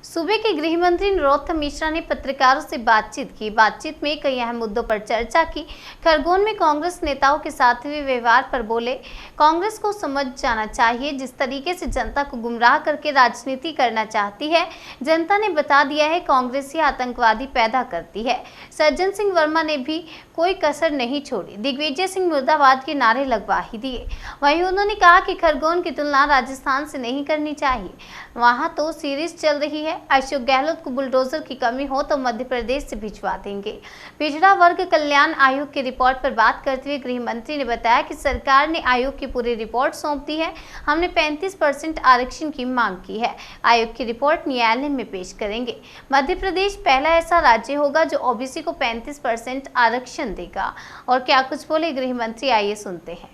सूबे के गृह मंत्री नरोत्तम मिश्रा ने पत्रकारों से बातचीत की। बातचीत में कई अहम मुद्दों पर चर्चा की। खरगोन में कांग्रेस नेताओं के साथ हुए व्यवहार पर बोले, कांग्रेस को समझ जाना चाहिए जिस तरीके से जनता को गुमराह करके राजनीति करना चाहती है, जनता ने बता दिया है। कांग्रेस ये आतंकवादी पैदा करती है। सज्जन सिंह वर्मा ने भी कोई कसर नहीं छोड़ी, दिग्विजय सिंह मुर्दाबाद के नारे लगवा ही दिए। वहीं उन्होंने कहा कि खरगोन की तुलना राजस्थान से नहीं करनी चाहिए, वहां तो सीरीज चल रही है। अशोक गहलोत को बुलडोजर की कमी हो तो मध्य प्रदेश से भिजवा देंगे। पिछड़ा वर्ग कल्याण आयोग की रिपोर्ट पर बात करते हुए गृह मंत्री ने बताया कि सरकार ने आयोग की पूरी रिपोर्ट सौंप दी है। हमने 35% आरक्षण की मांग की है। आयोग की रिपोर्ट न्यायालय में पेश करेंगे। मध्य प्रदेश पहला ऐसा राज्य होगा जो ओबीसी को 35% आरक्षण देगा। और क्या कुछ बोले गृह मंत्री, आइए सुनते हैं।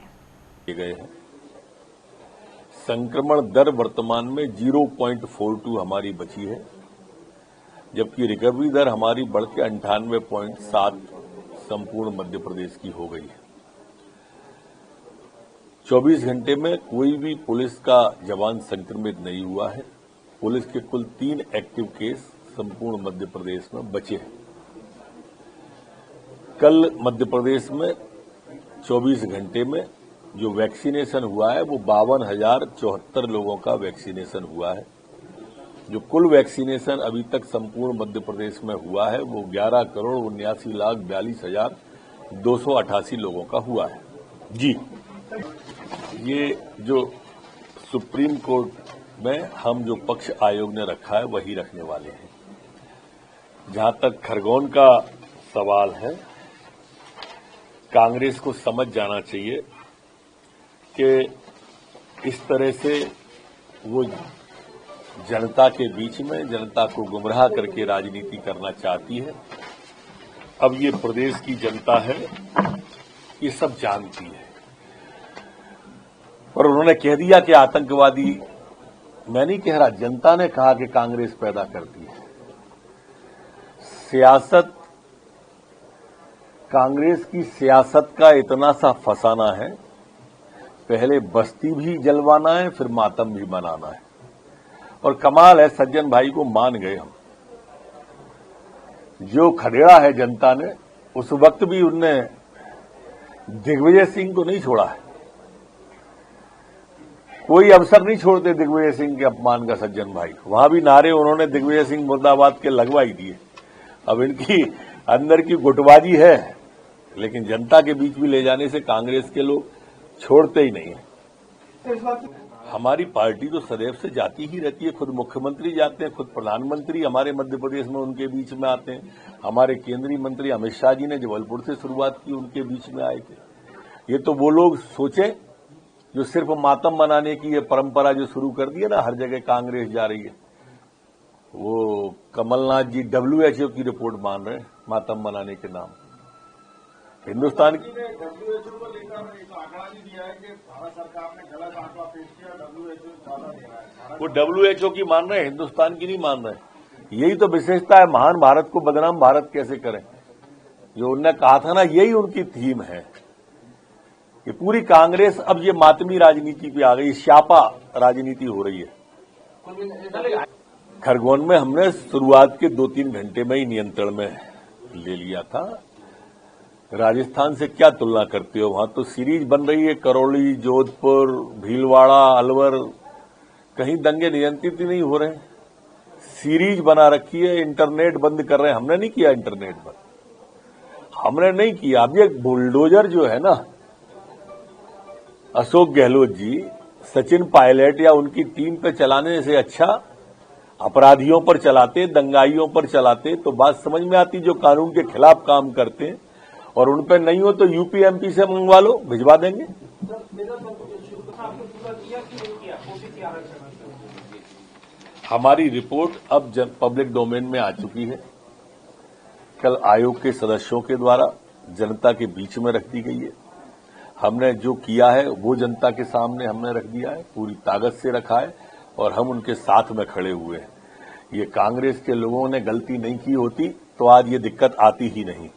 संक्रमण दर वर्तमान में 0.42 हमारी बची है, जबकि रिकवरी दर हमारी बढ़ के 98.7 संपूर्ण मध्य प्रदेश की हो गई है। 24 घंटे में कोई भी पुलिस का जवान संक्रमित नहीं हुआ है। पुलिस के कुल 3 एक्टिव केस संपूर्ण मध्य प्रदेश में बचे हैं। कल मध्य प्रदेश में 24 घंटे में जो वैक्सीनेशन हुआ है वो 52,074 लोगों का वैक्सीनेशन हुआ है। जो कुल वैक्सीनेशन अभी तक संपूर्ण मध्य प्रदेश में हुआ है वो 11,79,42,288 लोगों का हुआ है। जी, ये जो सुप्रीम कोर्ट में हम जो पक्ष आयोग ने रखा है वही रखने वाले हैं। जहां तक खरगोन का सवाल है, कांग्रेस को समझ जाना चाहिए कि इस तरह से वो जनता के बीच में जनता को गुमराह करके राजनीति करना चाहती है। अब ये प्रदेश की जनता है, ये सब जानती है। और उन्होंने कह दिया कि आतंकवादी, मैं नहीं कह रहा, जनता ने कहा कि कांग्रेस पैदा करती है। सियासत, कांग्रेस की सियासत का इतना सा फसाना है, पहले बस्ती भी जलवाना है, फिर मातम भी मनाना है। और कमाल है, सज्जन भाई को मान गए हम। जो खदेड़ा है जनता ने, उस वक्त भी उनने दिग्विजय सिंह को नहीं छोड़ा है। कोई अवसर नहीं छोड़ते दिग्विजय सिंह के अपमान का सज्जन भाई। वहां भी नारे उन्होंने दिग्विजय सिंह मुर्दाबाद के लगवा ही दिए। अब इनकी अंदर की गुटबाजी है, लेकिन जनता के बीच भी ले जाने से कांग्रेस के लोग छोड़ते ही नहीं है। हमारी पार्टी तो सदैव से जाती ही रहती है। खुद मुख्यमंत्री जाते हैं, खुद प्रधानमंत्री हमारे मध्य प्रदेश में उनके बीच में आते हैं। हमारे केंद्रीय मंत्री अमित शाह जी ने जबलपुर से शुरुआत की, उनके बीच में आए थे। ये तो वो लोग सोचे जो सिर्फ मातम मनाने की ये परंपरा जो शुरू कर दी है ना, हर जगह कांग्रेस जा रही है। वो कमलनाथ जी WHO की रिपोर्ट मान रहे हैं मातम मनाने के नाम। हिंदुस्तान की WHO को लेकर एक आंकड़ा भी दिया है कि भारत सरकार ने गलत आंकड़ा पेश किया, WHO ज्यादा दे रहा है। वो WHO की मान रहे हैं, हिंदुस्तान की नहीं मान रहे। यही तो विशेषता है, महान भारत को बदनाम भारत कैसे करें। जो उन्होंने कहा था ना, यही उनकी थीम है कि पूरी कांग्रेस अब ये मातमी राजनीति पे आ गई, श्यापा राजनीति हो रही है। खरगोन में हमने शुरुआत के 2-3 घंटे में ही नियंत्रण में ले लिया था। राजस्थान से क्या तुलना करते हो, वहां तो सीरीज बन रही है। करौली, जोधपुर, भीलवाड़ा, अलवर, कहीं दंगे नियंत्रित ही नहीं हो रहे। सीरीज बना रखी है। इंटरनेट बंद कर रहे हैं। हमने नहीं किया इंटरनेट बंद, हमने नहीं किया। अब ये बुलडोजर जो है ना, अशोक गहलोत जी, सचिन पायलट या उनकी टीम पे चलाने से अच्छा अपराधियों पर चलाते, दंगाइयों पर चलाते तो बात समझ में आती। जो कानून के खिलाफ काम करते हैं और उन पे नहीं हो तो यूपी MP से मंगवा लो, भिजवा देंगे। हमारी रिपोर्ट अब पब्लिक डोमेन में आ चुकी है। कल आयोग के सदस्यों के द्वारा जनता के बीच में रख दी गई है। हमने जो किया है वो जनता के सामने हमने रख दिया है, पूरी ताकत से रखा है और हम उनके साथ में खड़े हुए हैं। ये कांग्रेस के लोगों ने गलती नहीं की होती तो आज ये दिक्कत आती ही नहीं।